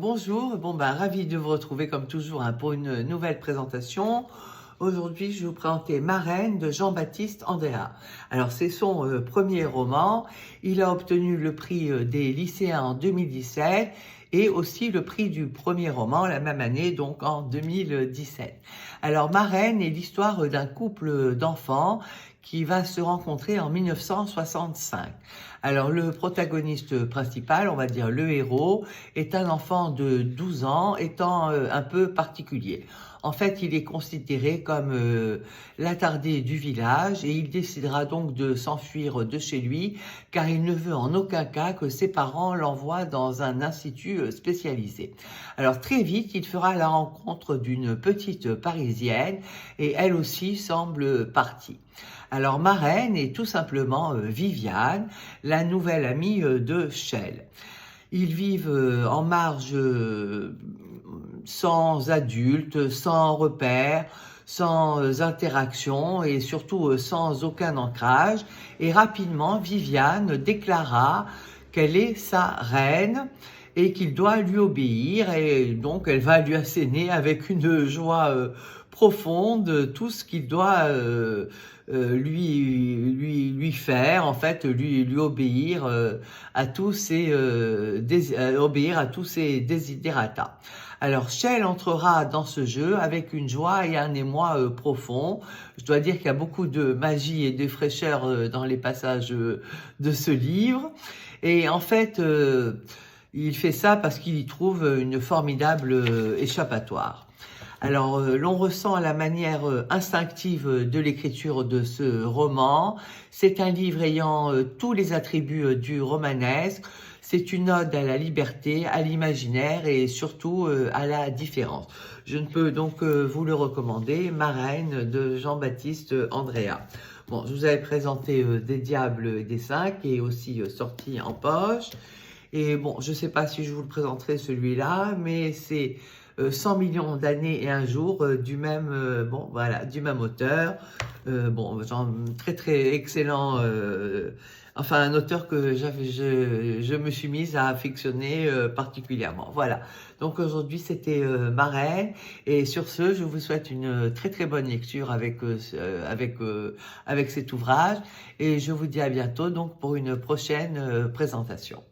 Bonjour, ravi de vous retrouver comme toujours pour une nouvelle présentation. Aujourd'hui, je vais vous présenter Marraine de Jean-Baptiste Andréa. Alors, c'est son premier roman. Il a obtenu le prix des lycéens en 2017 et aussi le prix du premier roman la même année, donc en 2017. Alors, Marraine est l'histoire d'un couple d'enfants qui va se rencontrer en 1965. Alors, le protagoniste principal, on va dire le héros, est un enfant de 12 ans, étant un peu particulier. En fait, il est considéré comme l'attardé du village et il décidera donc de s'enfuir de chez lui car il ne veut en aucun cas que ses parents l'envoient dans un institut spécialisé. Alors très vite, il fera la rencontre d'une petite Parisienne et elle aussi semble partie. Alors Marraine est tout simplement Viviane, la nouvelle amie de Chelles. Ils vivent en marge sans adultes, sans repères, sans interaction et surtout sans aucun ancrage. Et rapidement, Viviane déclara qu'elle est sa reine et qu'il doit lui obéir. Et donc, elle va lui asséner avec une joie profonde tout ce qu'il doit lui faire, en fait, lui obéir à tous ses obéir à tous ses desiderata. Alors, Chelles entrera dans ce jeu avec une joie et un émoi profond. Je dois dire qu'il y a beaucoup de magie et de fraîcheur dans les passages de ce livre. Et en fait, il fait ça parce qu'il y trouve une formidable échappatoire. Alors, l'on ressent la manière instinctive de l'écriture de ce roman. C'est un livre ayant tous les attributs du romanesque. C'est une ode à la liberté, à l'imaginaire et surtout à la différence. Je ne peux donc vous le recommander, Marraine de Jean-Baptiste Andréa. Bon, je vous avais présenté Des Diables et des Cinq qui est aussi sorti en poche. Et bon, je ne sais pas si je vous le présenterai celui-là, mais c'est 100 millions d'années et un jour du même du même auteur. Très très excellent. Enfin, un auteur que je me suis mise à affectionner particulièrement. Voilà. Donc aujourd'hui, c'était Marraine. Et sur ce, je vous souhaite une très très bonne lecture avec cet ouvrage. Et je vous dis à bientôt donc pour une prochaine présentation.